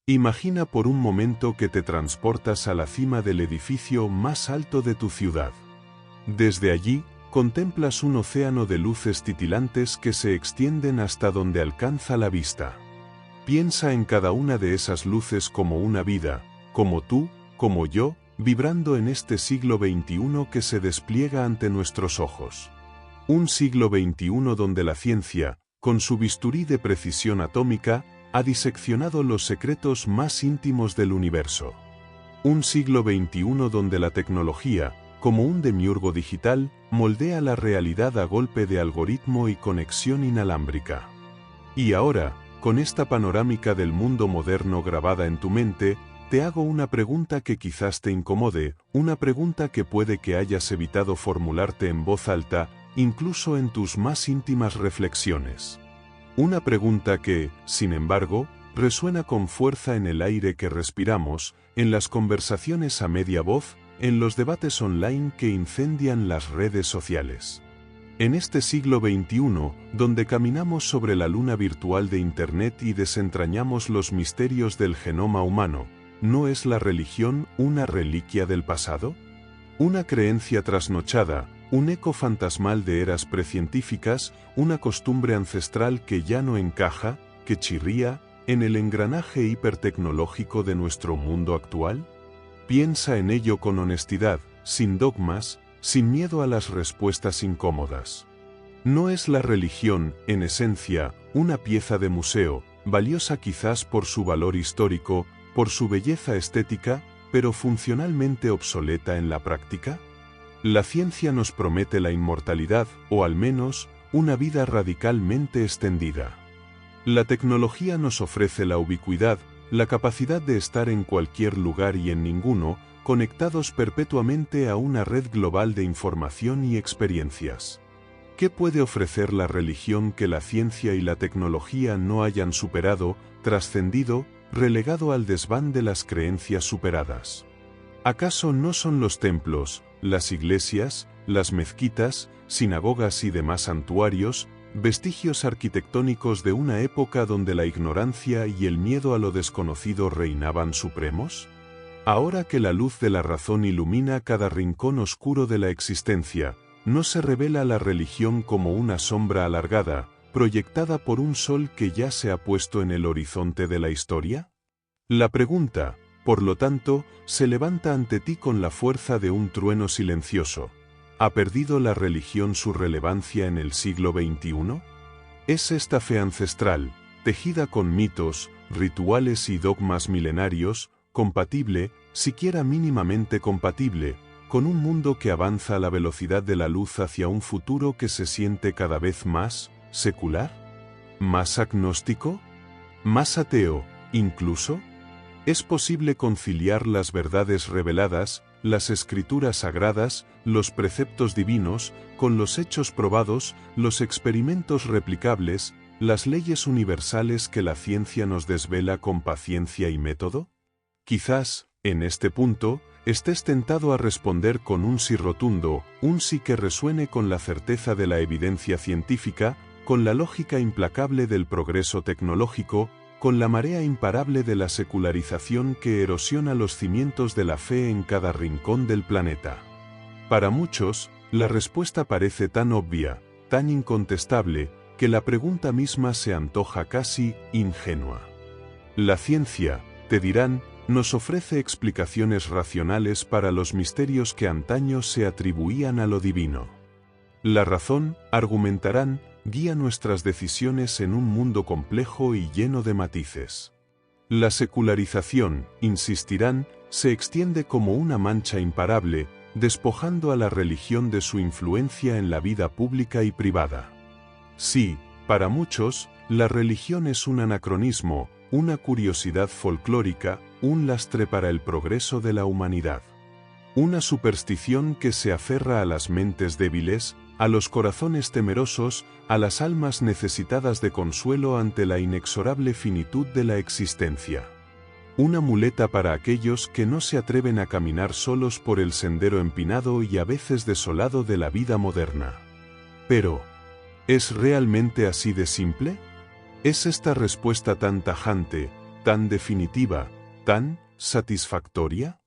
Imagina por un momento que te transportas a la cima del edificio más alto de tu ciudad. Desde allí, contemplas un océano de luces titilantes que se extienden hasta donde alcanza la vista. Piensa en cada una de esas luces como una vida, como tú, como yo, vibrando en este siglo XXI que se despliega ante nuestros ojos. Un siglo XXI donde la ciencia, con su bisturí de precisión atómica, ha diseccionado los secretos más íntimos del universo. Un siglo XXI donde la tecnología, como un demiurgo digital, moldea la realidad a golpe de algoritmo y conexión inalámbrica. Y ahora, con esta panorámica del mundo moderno grabada en tu mente, te hago una pregunta que quizás te incomode, una pregunta que puede que hayas evitado formularte en voz alta, incluso en tus más íntimas reflexiones. Una pregunta que, sin embargo, resuena con fuerza en el aire que respiramos, en las conversaciones a media voz, en los debates online que incendian las redes sociales. En este siglo XXI, donde caminamos sobre la luna virtual de Internet y desentrañamos los misterios del genoma humano, ¿no es la religión una reliquia del pasado? Una creencia trasnochada, un eco fantasmal de eras precientíficas, una costumbre ancestral que ya no encaja, que chirría, en el engranaje hipertecnológico de nuestro mundo actual? Piensa en ello con honestidad, sin dogmas, sin miedo a las respuestas incómodas. ¿No es la religión, en esencia, una pieza de museo, valiosa quizás por su valor histórico, por su belleza estética, pero funcionalmente obsoleta en la práctica? La ciencia nos promete la inmortalidad, o al menos, una vida radicalmente extendida. La tecnología nos ofrece la ubicuidad, la capacidad de estar en cualquier lugar y en ninguno, conectados perpetuamente a una red global de información y experiencias. ¿Qué puede ofrecer la religión que la ciencia y la tecnología no hayan superado, trascendido, relegado al desván de las creencias superadas? ¿Acaso no son los templos, las iglesias, las mezquitas, sinagogas y demás santuarios, vestigios arquitectónicos de una época donde la ignorancia y el miedo a lo desconocido reinaban supremos? Ahora que la luz de la razón ilumina cada rincón oscuro de la existencia, ¿no se revela la religión como una sombra alargada, proyectada por un sol que ya se ha puesto en el horizonte de la historia? La pregunta, por lo tanto, se levanta ante ti con la fuerza de un trueno silencioso. ¿Ha perdido la religión su relevancia en el siglo XXI? ¿Es esta fe ancestral, tejida con mitos, rituales y dogmas milenarios, compatible, siquiera mínimamente compatible, con un mundo que avanza a la velocidad de la luz hacia un futuro que se siente cada vez más secular? ¿Más agnóstico? ¿Más ateo, incluso? ¿Es posible conciliar las verdades reveladas, las escrituras sagradas, los preceptos divinos, con los hechos probados, los experimentos replicables, las leyes universales que la ciencia nos desvela con paciencia y método? Quizás, en este punto, estés tentado a responder con un sí rotundo, un sí que resuene con la certeza de la evidencia científica, con la lógica implacable del progreso tecnológico, con la marea imparable de la secularización que erosiona los cimientos de la fe en cada rincón del planeta. Para muchos, la respuesta parece tan obvia, tan incontestable, que la pregunta misma se antoja casi ingenua. La ciencia, te dirán, nos ofrece explicaciones racionales para los misterios que antaño se atribuían a lo divino. La razón, argumentarán, guía nuestras decisiones en un mundo complejo y lleno de matices. La secularización, insistirán, se extiende como una mancha imparable, despojando a la religión de su influencia en la vida pública y privada. Sí, para muchos, la religión es un anacronismo, una curiosidad folclórica, un lastre para el progreso de la humanidad. Una superstición que se aferra a las mentes débiles, a los corazones temerosos, a las almas necesitadas de consuelo ante la inexorable finitud de la existencia. Una muleta para aquellos que no se atreven a caminar solos por el sendero empinado y a veces desolado de la vida moderna. Pero, ¿es realmente así de simple? ¿Es esta respuesta tan tajante, tan definitiva, tan satisfactoria?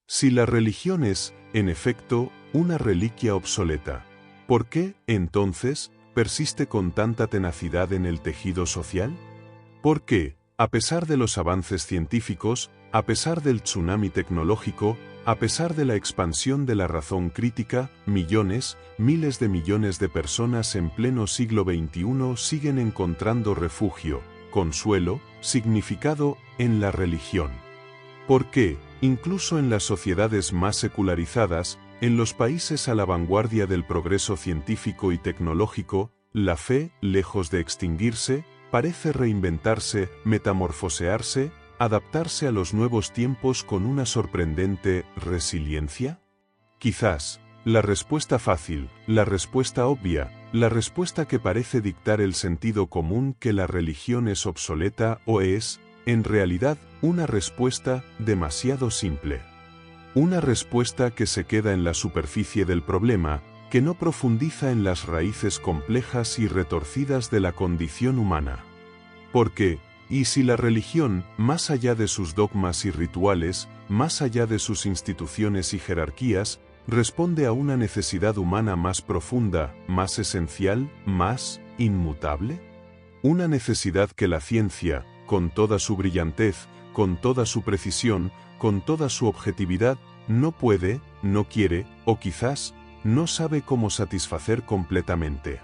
Si la religión es, en efecto, una reliquia obsoleta, ¿por qué, entonces, persiste con tanta tenacidad en el tejido social? ¿Por qué, a pesar de los avances científicos, a pesar del tsunami tecnológico, a pesar de la expansión de la razón crítica, millones, miles de millones de personas en pleno siglo XXI siguen encontrando refugio, consuelo, significado en la religión? ¿Por qué, incluso en las sociedades más secularizadas, en los países a la vanguardia del progreso científico y tecnológico, la fe, lejos de extinguirse, parece reinventarse, metamorfosearse, adaptarse a los nuevos tiempos con una sorprendente resiliencia? Quizás, la respuesta fácil, la respuesta obvia, la respuesta que parece dictar el sentido común que la religión es obsoleta o es, en realidad, una respuesta demasiado simple. Una respuesta que se queda en la superficie del problema, que no profundiza en las raíces complejas y retorcidas de la condición humana. Porque, ¿y si la religión, más allá de sus dogmas y rituales, más allá de sus instituciones y jerarquías, responde a una necesidad humana más profunda, más esencial, más inmutable? Una necesidad que la ciencia, con toda su brillantez, con toda su precisión, con toda su objetividad, no puede, no quiere, o quizás, no sabe cómo satisfacer completamente.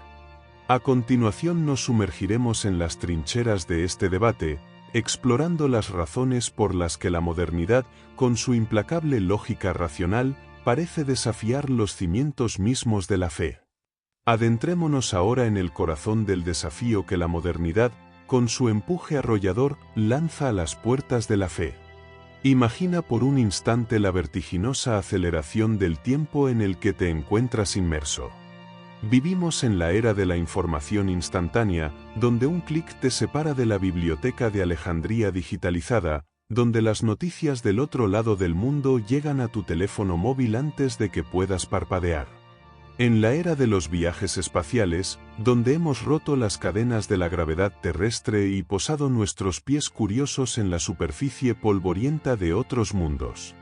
A continuación nos sumergiremos en las trincheras de este debate, explorando las razones por las que la modernidad, con su implacable lógica racional, parece desafiar los cimientos mismos de la fe. Adentrémonos ahora en el corazón del desafío que la modernidad, con su empuje arrollador, lanza a las puertas de la fe. Imagina por un instante la vertiginosa aceleración del tiempo en el que te encuentras inmerso. Vivimos en la era de la información instantánea, donde un clic te separa de la biblioteca de Alejandría digitalizada, donde las noticias del otro lado del mundo llegan a tu teléfono móvil antes de que puedas parpadear. En la era de los viajes espaciales, donde hemos roto las cadenas de la gravedad terrestre y posado nuestros pies curiosos en la superficie polvorienta de otros mundos.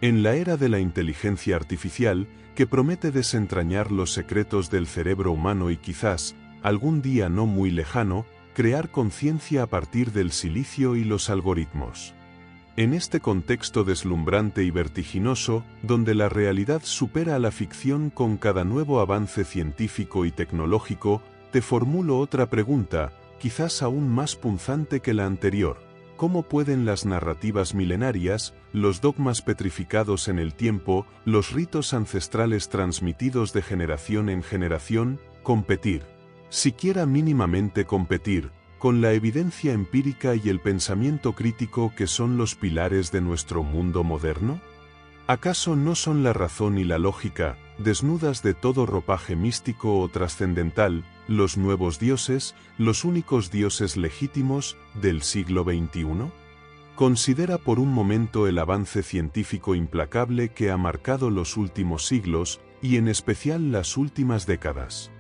En la era de la inteligencia artificial, que promete desentrañar los secretos del cerebro humano y quizás, algún día no muy lejano, crear conciencia a partir del silicio y los algoritmos. En este contexto deslumbrante y vertiginoso, donde la realidad supera a la ficción con cada nuevo avance científico y tecnológico, te formulo otra pregunta, quizás aún más punzante que la anterior. ¿Cómo pueden las narrativas milenarias, los dogmas petrificados en el tiempo, los ritos ancestrales transmitidos de generación en generación, competir, siquiera mínimamente competir, con la evidencia empírica y el pensamiento crítico que son los pilares de nuestro mundo moderno? ¿Acaso no son la razón y la lógica, desnudas de todo ropaje místico o trascendental, los nuevos dioses, los únicos dioses legítimos del siglo XXI? Considera por un momento el avance científico implacable que ha marcado los últimos siglos, y en especial las últimas décadas.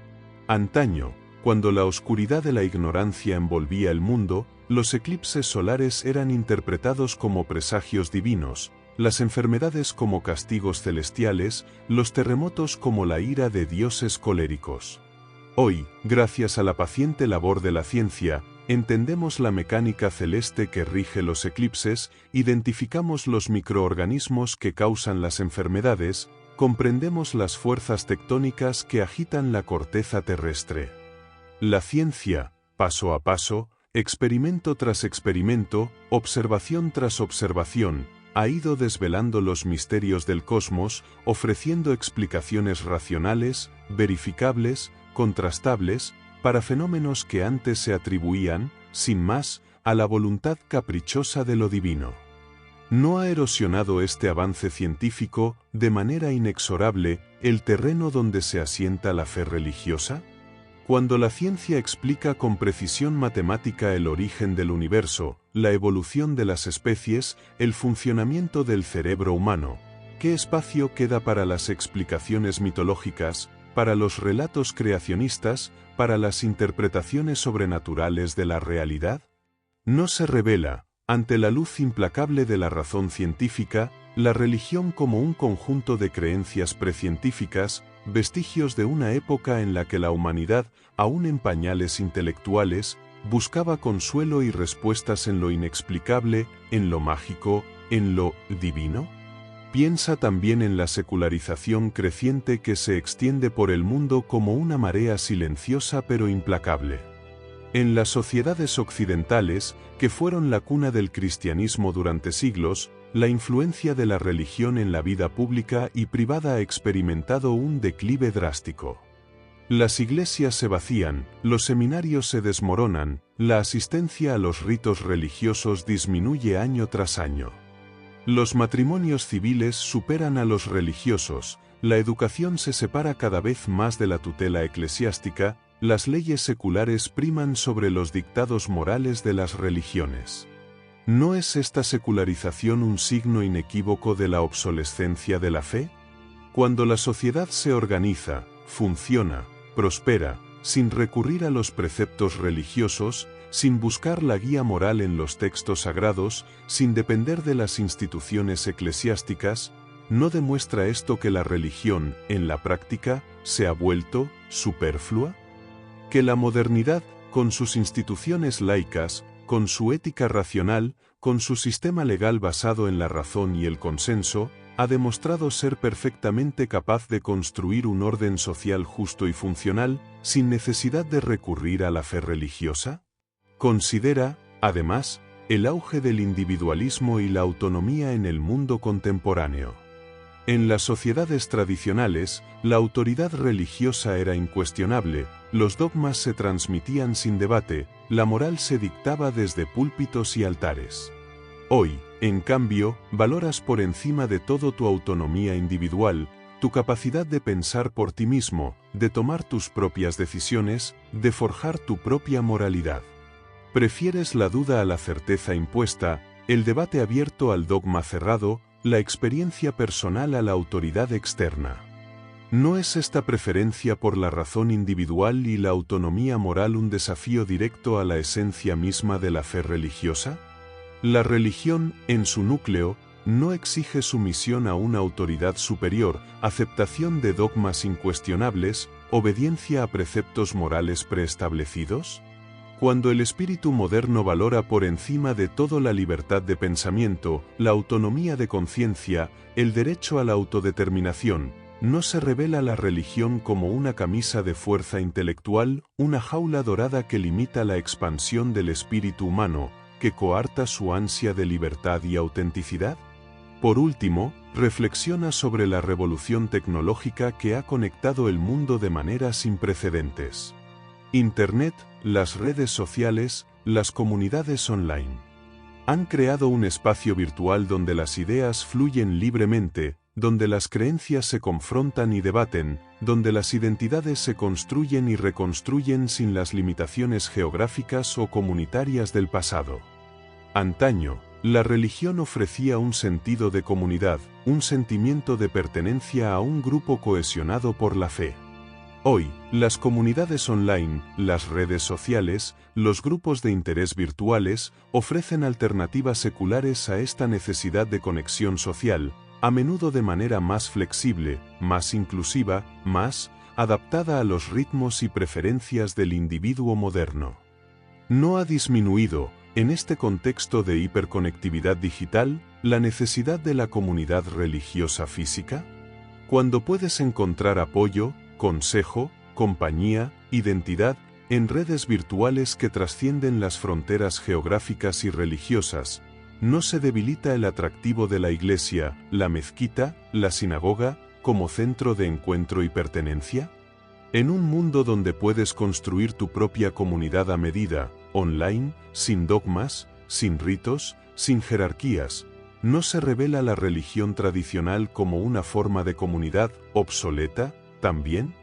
Antaño, cuando la oscuridad de la ignorancia envolvía el mundo, los eclipses solares eran interpretados como presagios divinos, las enfermedades como castigos celestiales, los terremotos como la ira de dioses coléricos. Hoy, gracias a la paciente labor de la ciencia, entendemos la mecánica celeste que rige los eclipses, identificamos los microorganismos que causan las enfermedades, comprendemos las fuerzas tectónicas que agitan la corteza terrestre. La ciencia, paso a paso, experimento tras experimento, observación tras observación, ha ido desvelando los misterios del cosmos, ofreciendo explicaciones racionales, verificables, contrastables, para fenómenos que antes se atribuían, sin más, a la voluntad caprichosa de lo divino. ¿No ha erosionado este avance científico, de manera inexorable, el terreno donde se asienta la fe religiosa? Cuando la ciencia explica con precisión matemática el origen del universo, la evolución de las especies, el funcionamiento del cerebro humano, ¿qué espacio queda para las explicaciones mitológicas, para los relatos creacionistas, para las interpretaciones sobrenaturales de la realidad? No se revela, Ante la luz implacable de la razón científica, la religión como un conjunto de creencias precientíficas, vestigios de una época en la que la humanidad, aún en pañales intelectuales, buscaba consuelo y respuestas en lo inexplicable, en lo mágico, en lo divino. Piensa también en la secularización creciente que se extiende por el mundo como una marea silenciosa pero implacable. En las sociedades occidentales, que fueron la cuna del cristianismo durante siglos, la influencia de la religión en la vida pública y privada ha experimentado un declive drástico. Las iglesias se vacían, los seminarios se desmoronan, la asistencia a los ritos religiosos disminuye año tras año. Los matrimonios civiles superan a los religiosos, la educación se separa cada vez más de la tutela eclesiástica, las leyes seculares priman sobre los dictados morales de las religiones. ¿No es esta secularización un signo inequívoco de la obsolescencia de la fe? Cuando la sociedad se organiza, funciona, prospera, sin recurrir a los preceptos religiosos, sin buscar la guía moral en los textos sagrados, sin depender de las instituciones eclesiásticas, ¿no demuestra esto que la religión, en la práctica, se ha vuelto superflua? Que la modernidad, con sus instituciones laicas, con su ética racional, con su sistema legal basado en la razón y el consenso, ha demostrado ser perfectamente capaz de construir un orden social justo y funcional, sin necesidad de recurrir a la fe religiosa? Considera, además, el auge del individualismo y la autonomía en el mundo contemporáneo. En las sociedades tradicionales, la autoridad religiosa era incuestionable, los dogmas se transmitían sin debate, la moral se dictaba desde púlpitos y altares. Hoy, en cambio, valoras por encima de todo tu autonomía individual, tu capacidad de pensar por ti mismo, de tomar tus propias decisiones, de forjar tu propia moralidad. Prefieres la duda a la certeza impuesta, el debate abierto al dogma cerrado, la experiencia personal a la autoridad externa. ¿No es esta preferencia por la razón individual y la autonomía moral un desafío directo a la esencia misma de la fe religiosa? La religión, en su núcleo, no exige sumisión a una autoridad superior, aceptación de dogmas incuestionables, obediencia a preceptos morales preestablecidos. Cuando el espíritu moderno valora por encima de todo la libertad de pensamiento, la autonomía de conciencia, el derecho a la autodeterminación, no se revela la religión como una camisa de fuerza intelectual, una jaula dorada que limita la expansión del espíritu humano, que coarta su ansia de libertad y autenticidad? Por último, reflexiona sobre la revolución tecnológica que ha conectado el mundo de manera sin precedentes. Internet, las redes sociales, las comunidades online. Han creado un espacio virtual donde las ideas fluyen libremente, donde las creencias se confrontan y debaten, donde las identidades se construyen y reconstruyen sin las limitaciones geográficas o comunitarias del pasado. Antaño, la religión ofrecía un sentido de comunidad, un sentimiento de pertenencia a un grupo cohesionado por la fe. Hoy, las comunidades online, las redes sociales, los grupos de interés virtuales, ofrecen alternativas seculares a esta necesidad de conexión social, a menudo de manera más flexible, más inclusiva, más adaptada a los ritmos y preferencias del individuo moderno. ¿No ha disminuido, en este contexto de hiperconectividad digital, la necesidad de la comunidad religiosa física? Cuando puedes encontrar apoyo, consejo, compañía, identidad, en redes virtuales que trascienden las fronteras geográficas y religiosas, ¿no se debilita el atractivo de la iglesia, la mezquita, la sinagoga, como centro de encuentro y pertenencia? En un mundo donde puedes construir tu propia comunidad a medida, online, sin dogmas, sin ritos, sin jerarquías, ¿no se revela la religión tradicional como una forma de comunidad obsoleta, también?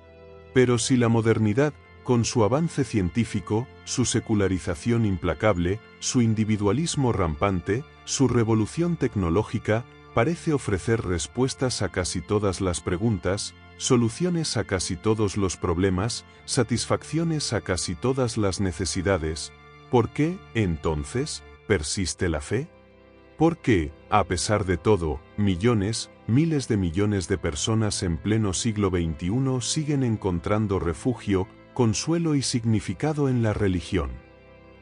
Pero si la modernidad, con su avance científico, su secularización implacable, su individualismo rampante, su revolución tecnológica, parece ofrecer respuestas a casi todas las preguntas, soluciones a casi todos los problemas, satisfacciones a casi todas las necesidades, ¿por qué, entonces, persiste la fe? ¿Por qué, a pesar de todo, millones, miles de millones de personas en pleno siglo XXI siguen encontrando refugio, consuelo y significado en la religión?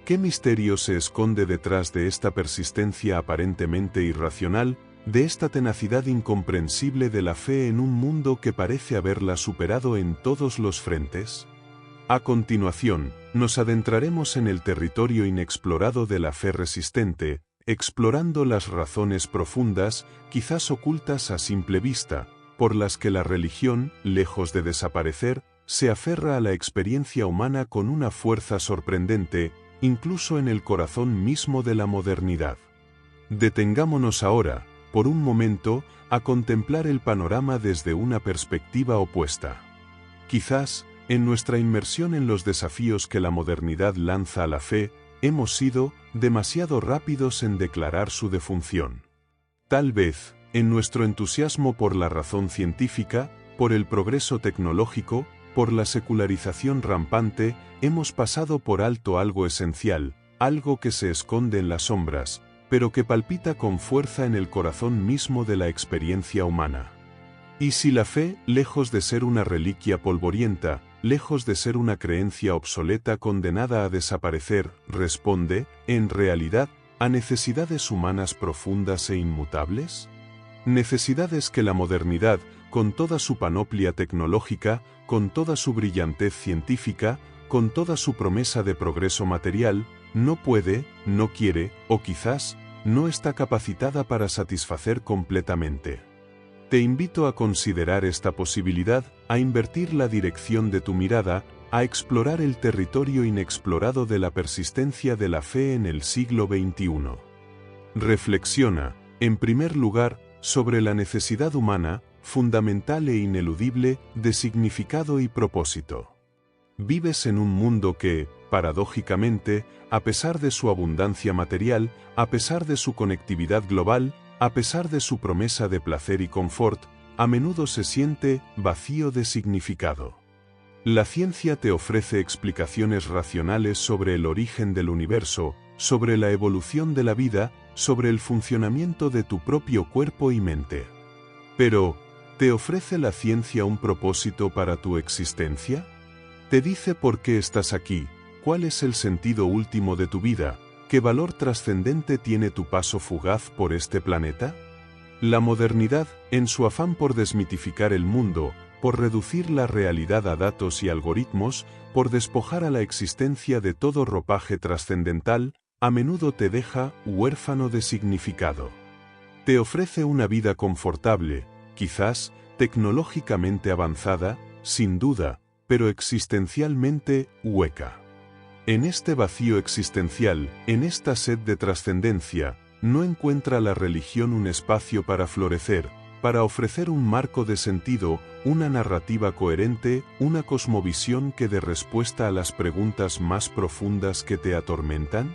¿Qué misterio se esconde detrás de esta persistencia aparentemente irracional, de esta tenacidad incomprensible de la fe en un mundo que parece haberla superado en todos los frentes? A continuación, nos adentraremos en el territorio inexplorado de la fe resistente, explorando las razones profundas, quizás ocultas a simple vista, por las que la religión, lejos de desaparecer, se aferra a la experiencia humana con una fuerza sorprendente, incluso en el corazón mismo de la modernidad. Detengámonos ahora, por un momento, a contemplar el panorama desde una perspectiva opuesta. Quizás, en nuestra inmersión en los desafíos que la modernidad lanza a la fe, hemos sido demasiado rápidos en declarar su defunción. Tal vez, en nuestro entusiasmo por la razón científica, por el progreso tecnológico, por la secularización rampante, hemos pasado por alto algo esencial, algo que se esconde en las sombras, pero que palpita con fuerza en el corazón mismo de la experiencia humana. Y si la fe, lejos de ser una reliquia polvorienta, lejos de ser una creencia obsoleta condenada a desaparecer, responde, en realidad, a necesidades humanas profundas e inmutables? Necesidades que la modernidad, con toda su panoplia tecnológica, con toda su brillantez científica, con toda su promesa de progreso material, no puede, no quiere, o quizás, no está capacitada para satisfacer completamente. Te invito a considerar esta posibilidad, a invertir la dirección de tu mirada, a explorar el territorio inexplorado de la persistencia de la fe en el siglo XXI. Reflexiona, en primer lugar, sobre la necesidad humana, fundamental e ineludible, de significado y propósito. Vives en un mundo que, paradójicamente, a pesar de su abundancia material, a pesar de su conectividad global, a pesar de su promesa de placer y confort, a menudo se siente vacío de significado. La ciencia te ofrece explicaciones racionales sobre el origen del universo, sobre la evolución de la vida, sobre el funcionamiento de tu propio cuerpo y mente. Pero, ¿te ofrece la ciencia un propósito para tu existencia? ¿Te dice por qué estás aquí? ¿Cuál es el sentido último de tu vida? ¿Qué valor trascendente tiene tu paso fugaz por este planeta? La modernidad, en su afán por desmitificar el mundo, por reducir la realidad a datos y algoritmos, por despojar a la existencia de todo ropaje trascendental, a menudo te deja huérfano de significado. Te ofrece una vida confortable, quizás, tecnológicamente avanzada, sin duda, pero existencialmente hueca. En este vacío existencial, en esta sed de trascendencia, no encuentra la religión un espacio para florecer, para ofrecer un marco de sentido, una narrativa coherente, una cosmovisión que dé respuesta a las preguntas más profundas que te atormentan.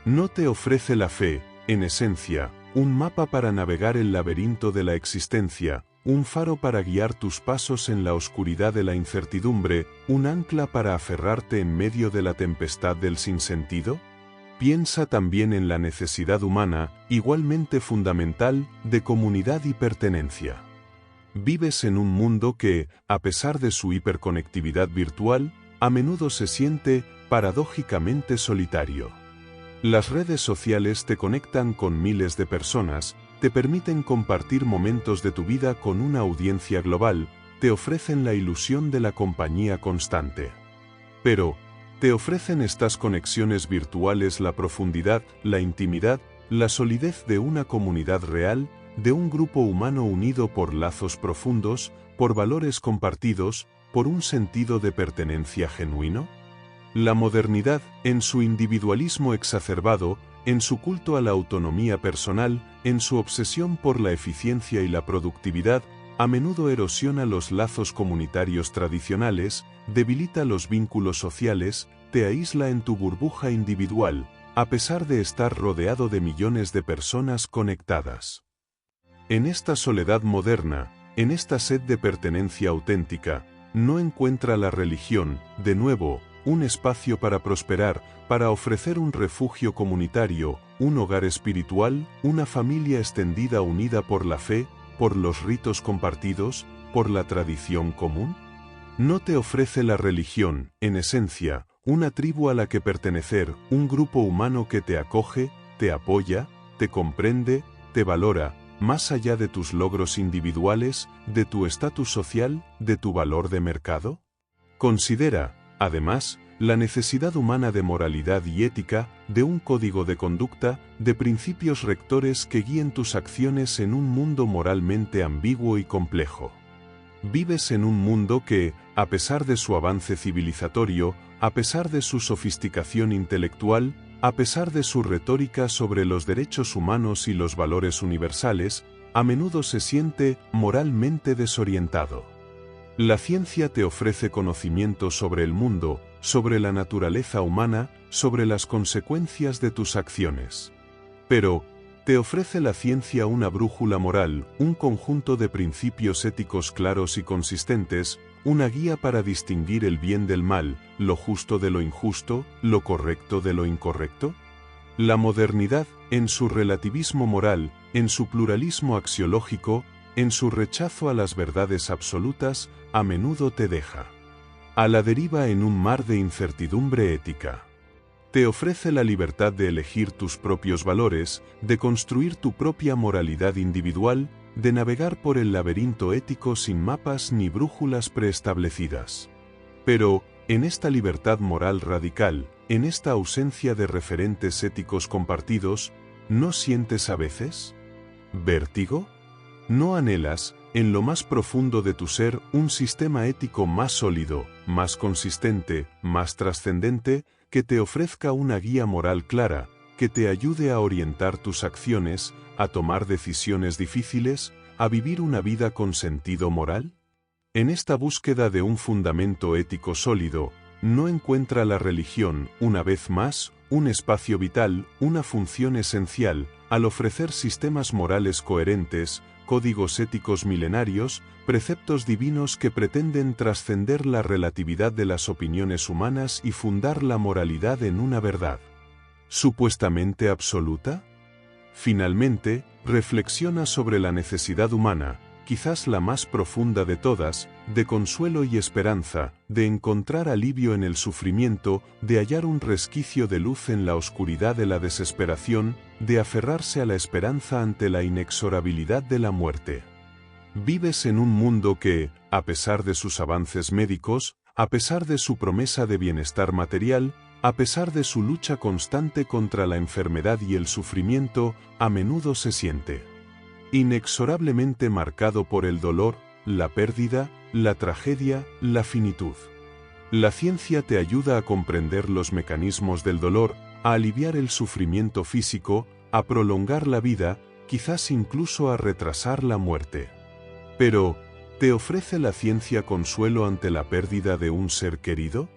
¿No te ofrece la fe, en esencia, un mapa para navegar el laberinto de la existencia, un faro para guiar tus pasos en la oscuridad de la incertidumbre, un ancla para aferrarte en medio de la tempestad del sinsentido? Piensa también en la necesidad humana, igualmente fundamental, de comunidad y pertenencia. Vives en un mundo que, a pesar de su hiperconectividad virtual, a menudo se siente, paradójicamente solitario. Las redes sociales te conectan con miles de personas, te permiten compartir momentos de tu vida con una audiencia global, te ofrecen la ilusión de la compañía constante. Pero, ¿te ofrecen estas conexiones virtuales la profundidad, la intimidad, la solidez de una comunidad real, de un grupo humano unido por lazos profundos, por valores compartidos, por un sentido de pertenencia genuino? La modernidad, en su individualismo exacerbado, en su culto a la autonomía personal, en su obsesión por la eficiencia y la productividad, a menudo erosiona los lazos comunitarios tradicionales, debilita los vínculos sociales, te aísla en tu burbuja individual, a pesar de estar rodeado de millones de personas conectadas. En esta soledad moderna, en esta sed de pertenencia auténtica, no encuentra la religión, de nuevo, un espacio para prosperar, para ofrecer un refugio comunitario, un hogar espiritual, una familia extendida unida por la fe, por los ritos compartidos, por la tradición común? ¿No te ofrece la religión, en esencia, una tribu a la que pertenecer, un grupo humano que te acoge, te apoya, te comprende, te valora, más allá de tus logros individuales, de tu estatus social, de tu valor de mercado? Considera, además, la necesidad humana de moralidad y ética, de un código de conducta, de principios rectores que guíen tus acciones en un mundo moralmente ambiguo y complejo. Vives en un mundo que, a pesar de su avance civilizatorio, a pesar de su sofisticación intelectual, a pesar de su retórica sobre los derechos humanos y los valores universales, a menudo se siente moralmente desorientado. La ciencia te ofrece conocimiento sobre el mundo, sobre la naturaleza humana, sobre las consecuencias de tus acciones. Pero, ¿te ofrece la ciencia una brújula moral, un conjunto de principios éticos claros y consistentes, una guía para distinguir el bien del mal, lo justo de lo injusto, lo correcto de lo incorrecto? La modernidad, en su relativismo moral, en su pluralismo axiológico, en su rechazo a las verdades absolutas, a menudo te deja a la deriva en un mar de incertidumbre ética. Te ofrece la libertad de elegir tus propios valores, de construir tu propia moralidad individual, de navegar por el laberinto ético sin mapas ni brújulas preestablecidas. Pero, en esta libertad moral radical, en esta ausencia de referentes éticos compartidos, ¿no sientes a veces vértigo? ¿No anhelas, en lo más profundo de tu ser, un sistema ético más sólido, más consistente, más trascendente, que te ofrezca una guía moral clara, que te ayude a orientar tus acciones, a tomar decisiones difíciles, a vivir una vida con sentido moral? En esta búsqueda de un fundamento ético sólido, ¿no encuentra la religión, una vez más, un espacio vital, una función esencial, al ofrecer sistemas morales coherentes, códigos éticos milenarios, preceptos divinos que pretenden trascender la relatividad de las opiniones humanas y fundar la moralidad en una verdad supuestamente absoluta? Finalmente, reflexiona sobre la necesidad humana, quizás la más profunda de todas, de consuelo y esperanza, de encontrar alivio en el sufrimiento, de hallar un resquicio de luz en la oscuridad de la desesperación, de aferrarse a la esperanza ante la inexorabilidad de la muerte. Vives en un mundo que, a pesar de sus avances médicos, a pesar de su promesa de bienestar material, a pesar de su lucha constante contra la enfermedad y el sufrimiento, a menudo se siente inexorablemente marcado por el dolor, la pérdida, la tragedia, la finitud. La ciencia te ayuda a comprender los mecanismos del dolor, a aliviar el sufrimiento físico, a prolongar la vida, quizás incluso a retrasar la muerte. Pero, ¿te ofrece la ciencia consuelo ante la pérdida de un ser querido?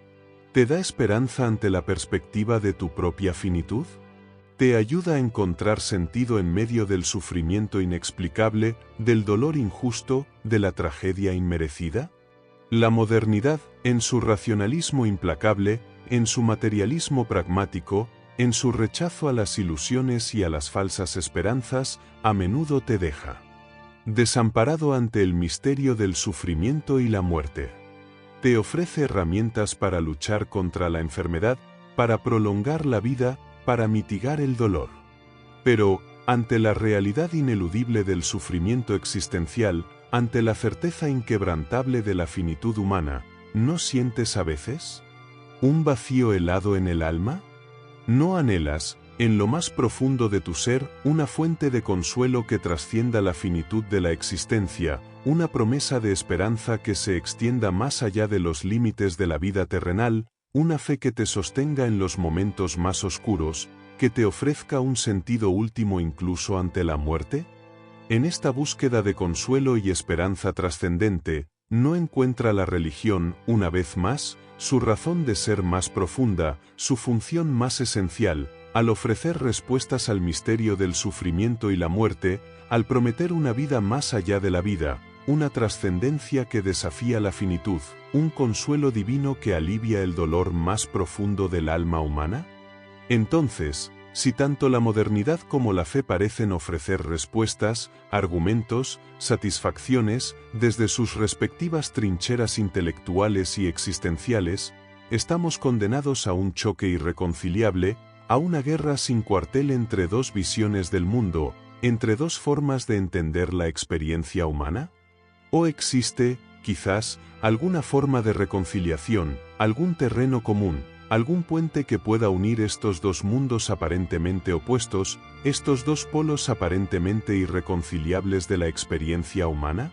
¿Te da esperanza ante la perspectiva de tu propia finitud? ¿Te ayuda a encontrar sentido en medio del sufrimiento inexplicable, del dolor injusto, de la tragedia inmerecida? La modernidad, en su racionalismo implacable, en su materialismo pragmático, en su rechazo a las ilusiones y a las falsas esperanzas, a menudo te deja desamparado ante el misterio del sufrimiento y la muerte. Te ofrece herramientas para luchar contra la enfermedad, para prolongar la vida, para mitigar el dolor. Pero, ante la realidad ineludible del sufrimiento existencial, ante la certeza inquebrantable de la finitud humana, ¿no sientes a veces un vacío helado en el alma? ¿No anhelas, en lo más profundo de tu ser, una fuente de consuelo que trascienda la finitud de la existencia, una promesa de esperanza que se extienda más allá de los límites de la vida terrenal, una fe que te sostenga en los momentos más oscuros, que te ofrezca un sentido último incluso ante la muerte? En esta búsqueda de consuelo y esperanza trascendente, ¿no encuentra la religión, una vez más, su razón de ser más profunda, su función más esencial, al ofrecer respuestas al misterio del sufrimiento y la muerte, al prometer una vida más allá de la vida, una trascendencia que desafía la finitud, un consuelo divino que alivia el dolor más profundo del alma humana? Entonces, Si tanto la modernidad como la fe parecen ofrecer respuestas, argumentos, satisfacciones, desde sus respectivas trincheras intelectuales y existenciales, estamos condenados a un choque irreconciliable, a una guerra sin cuartel entre dos visiones del mundo, entre dos formas de entender la experiencia humana. ¿O existe, quizás, alguna forma de reconciliación, algún terreno común, algún puente que pueda unir estos dos mundos aparentemente opuestos, estos dos polos aparentemente irreconciliables de la experiencia humana?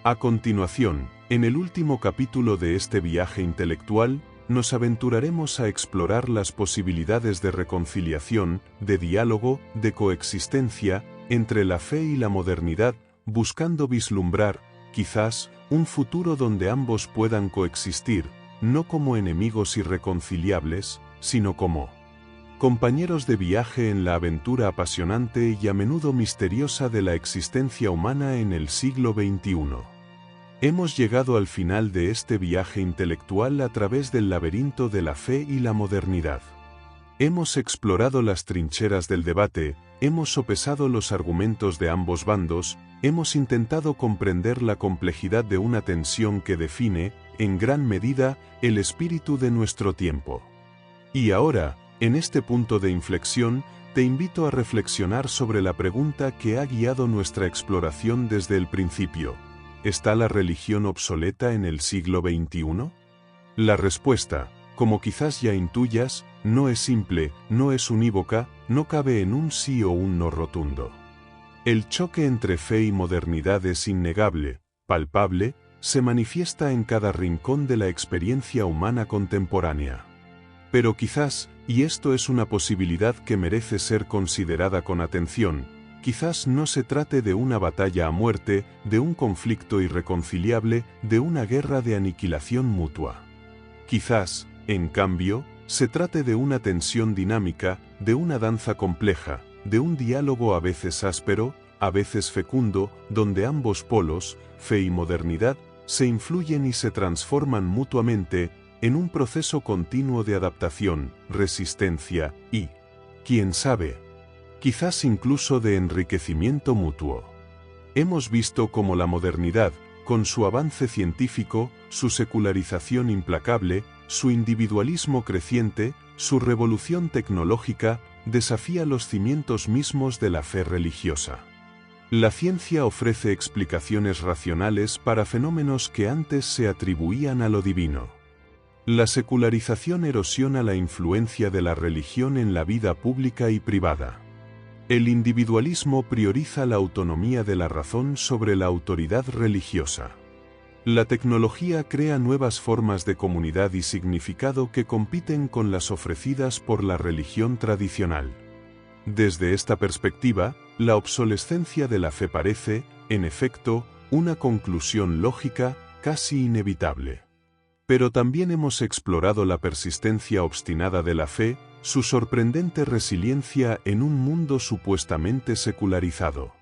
A continuación, en el último capítulo de este viaje intelectual, nos aventuraremos a explorar las posibilidades de reconciliación, de diálogo, de coexistencia, entre la fe y la modernidad, buscando vislumbrar, quizás, un futuro donde ambos puedan coexistir, no como enemigos irreconciliables, sino como compañeros de viaje en la aventura apasionante y a menudo misteriosa de la existencia humana en el siglo XXI. Hemos llegado al final de este viaje intelectual a través del laberinto de la fe y la modernidad. Hemos explorado las trincheras del debate, hemos sopesado los argumentos de ambos bandos, hemos intentado comprender la complejidad de una tensión que define, en gran medida, el espíritu de nuestro tiempo. Y ahora, en este punto de inflexión, te invito a reflexionar sobre la pregunta que ha guiado nuestra exploración desde el principio. ¿Está la religión obsoleta en el siglo XXI? La respuesta, como quizás ya intuyas, no es simple, no es unívoca, no cabe en un sí o un no rotundo. El choque entre fe y modernidad es innegable, palpable, se manifiesta en cada rincón de la experiencia humana contemporánea. Pero quizás, y esto es una posibilidad que merece ser considerada con atención, quizás no se trate de una batalla a muerte, de un conflicto irreconciliable, de una guerra de aniquilación mutua. Quizás, en cambio, se trate de una tensión dinámica, de una danza compleja, de un diálogo a veces áspero, a veces fecundo, donde ambos polos, fe y modernidad, se influyen y se transforman mutuamente, en un proceso continuo de adaptación, resistencia y, quién sabe, quizás incluso de enriquecimiento mutuo. Hemos visto cómo la modernidad, con su avance científico, su secularización implacable, su individualismo creciente, su revolución tecnológica, desafía los cimientos mismos de la fe religiosa. La ciencia ofrece explicaciones racionales para fenómenos que antes se atribuían a lo divino. La secularización erosiona la influencia de la religión en la vida pública y privada. El individualismo prioriza la autonomía de la razón sobre la autoridad religiosa. La tecnología crea nuevas formas de comunidad y significado que compiten con las ofrecidas por la religión tradicional. Desde esta perspectiva, la obsolescencia de la fe parece, en efecto, una conclusión lógica, casi inevitable. Pero también hemos explorado la persistencia obstinada de la fe, su sorprendente resiliencia en un mundo supuestamente secularizado.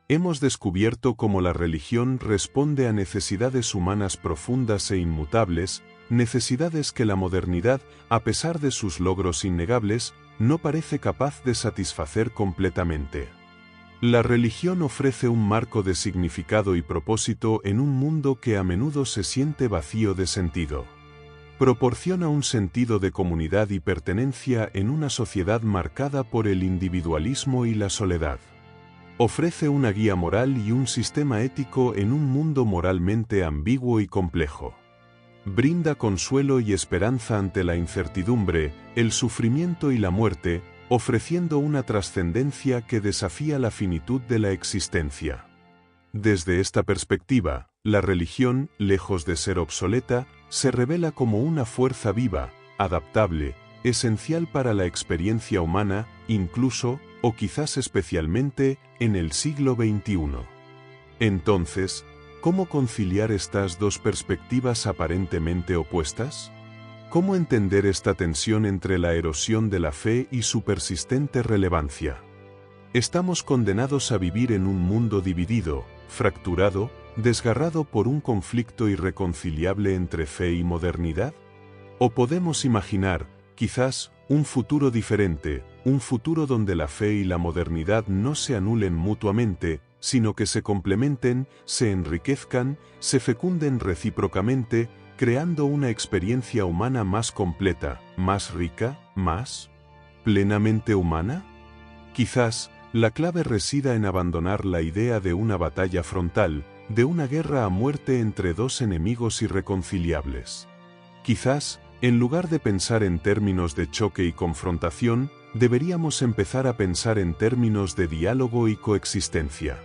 Hemos descubierto cómo la religión responde a necesidades humanas profundas e inmutables, necesidades que la modernidad, a pesar de sus logros innegables, no parece capaz de satisfacer completamente. La religión ofrece un marco de significado y propósito en un mundo que a menudo se siente vacío de sentido. Proporciona un sentido de comunidad y pertenencia en una sociedad marcada por el individualismo y la soledad. Ofrece una guía moral y un sistema ético en un mundo moralmente ambiguo y complejo. Brinda consuelo y esperanza ante la incertidumbre, el sufrimiento y la muerte, ofreciendo una trascendencia que desafía la finitud de la existencia. Desde esta perspectiva, la religión, lejos de ser obsoleta, se revela como una fuerza viva, adaptable, esencial para la experiencia humana, incluso, o quizás especialmente, en el siglo XXI. Entonces, ¿cómo conciliar estas dos perspectivas aparentemente opuestas? ¿Cómo entender esta tensión entre la erosión de la fe y su persistente relevancia? ¿Estamos condenados a vivir en un mundo dividido, fracturado, desgarrado por un conflicto irreconciliable entre fe y modernidad? ¿O podemos imaginar, quizás, un futuro diferente, un futuro donde la fe y la modernidad no se anulen mutuamente, sino que se complementen, se enriquezcan, se fecunden recíprocamente, creando una experiencia humana más completa, más rica, más plenamente humana? Quizás, la clave resida en abandonar la idea de una batalla frontal, de una guerra a muerte entre dos enemigos irreconciliables. Quizás, en lugar de pensar en términos de choque y confrontación, deberíamos empezar a pensar en términos de diálogo y coexistencia.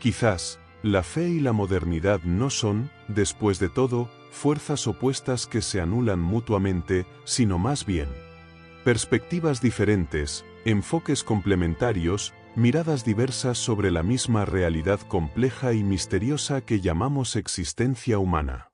Quizás, la fe y la modernidad no son, después de todo, fuerzas opuestas que se anulan mutuamente, sino más bien perspectivas diferentes, enfoques complementarios, miradas diversas sobre la misma realidad compleja y misteriosa que llamamos existencia humana.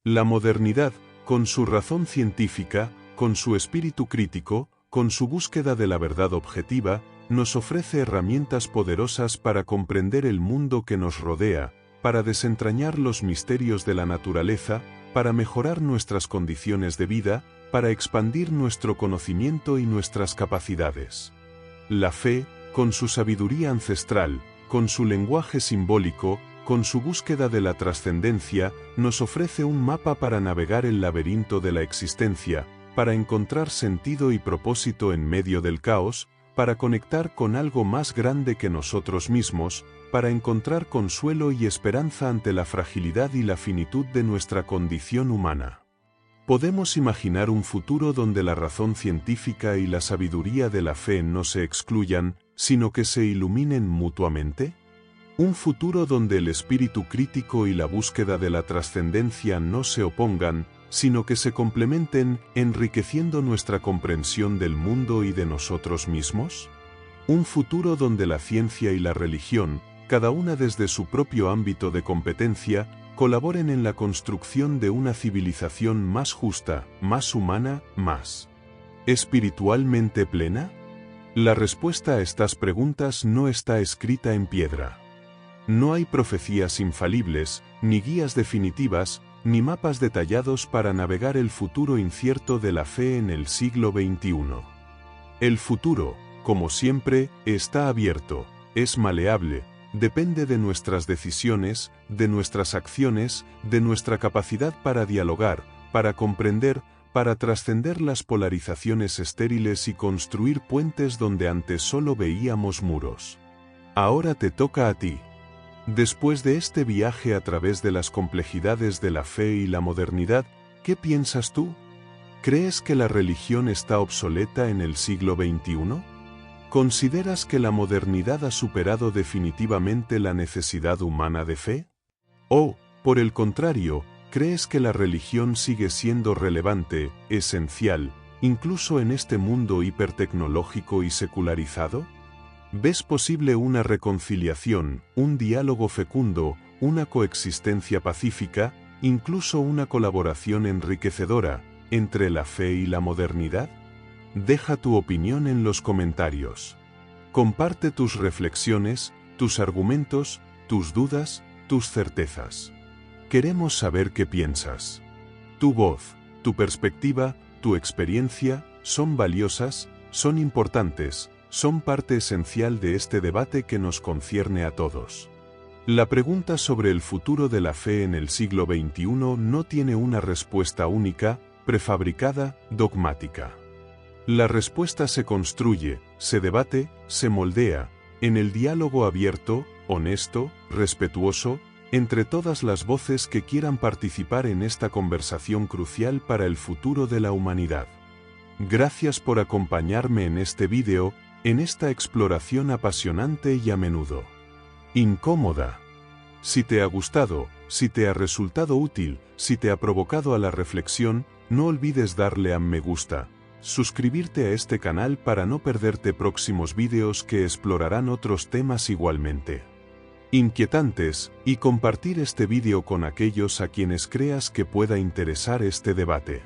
La modernidad, con su razón científica, con su espíritu crítico, con su búsqueda de la verdad objetiva, nos ofrece herramientas poderosas para comprender el mundo que nos rodea, para desentrañar los misterios de la naturaleza, para mejorar nuestras condiciones de vida, para expandir nuestro conocimiento y nuestras capacidades. La fe, con su sabiduría ancestral, con su lenguaje simbólico, con su búsqueda de la trascendencia, nos ofrece un mapa para navegar el laberinto de la existencia, para encontrar sentido y propósito en medio del caos, para conectar con algo más grande que nosotros mismos, para encontrar consuelo y esperanza ante la fragilidad y la finitud de nuestra condición humana. ¿Podemos imaginar un futuro donde la razón científica y la sabiduría de la fe no se excluyan, sino que se iluminen mutuamente? ¿Un futuro donde el espíritu crítico y la búsqueda de la trascendencia no se opongan, sino que se complementen, enriqueciendo nuestra comprensión del mundo y de nosotros mismos? ¿Un futuro donde la ciencia y la religión, cada una desde su propio ámbito de competencia, colaboren en la construcción de una civilización más justa, más humana, más espiritualmente plena? La respuesta a estas preguntas no está escrita en piedra. No hay profecías infalibles, ni guías definitivas, ni mapas detallados para navegar el futuro incierto de la fe en el siglo XXI. El futuro, como siempre, está abierto, es maleable, depende de nuestras decisiones, de nuestras acciones, de nuestra capacidad para dialogar, para comprender, para trascender las polarizaciones estériles y construir puentes donde antes solo veíamos muros. Ahora te toca a ti. Después de este viaje a través de las complejidades de la fe y la modernidad, ¿qué piensas tú? ¿Crees que la religión está obsoleta en el siglo XXI? ¿Consideras que la modernidad ha superado definitivamente la necesidad humana de fe? ¿O, por el contrario, crees que la religión sigue siendo relevante, esencial, incluso en este mundo hipertecnológico y secularizado? ¿Ves posible una reconciliación, un diálogo fecundo, una coexistencia pacífica, incluso una colaboración enriquecedora, entre la fe y la modernidad? Deja tu opinión en los comentarios. Comparte tus reflexiones, tus argumentos, tus dudas, tus certezas. Queremos saber qué piensas. Tu voz, tu perspectiva, tu experiencia, son valiosas, son importantes, son parte esencial de este debate que nos concierne a todos. La pregunta sobre el futuro de la fe en el siglo XXI no tiene una respuesta única, prefabricada, dogmática. La respuesta se construye, se debate, se moldea, en el diálogo abierto, honesto, respetuoso, entre todas las voces que quieran participar en esta conversación crucial para el futuro de la humanidad. Gracias por acompañarme en este vídeo, en esta exploración apasionante y a menudo incómoda. Si te ha gustado, si te ha resultado útil, si te ha provocado a la reflexión, no olvides darle a me gusta, suscribirte a este canal para no perderte próximos vídeos que explorarán otros temas igualmente inquietantes, y compartir este vídeo con aquellos a quienes creas que pueda interesar este debate.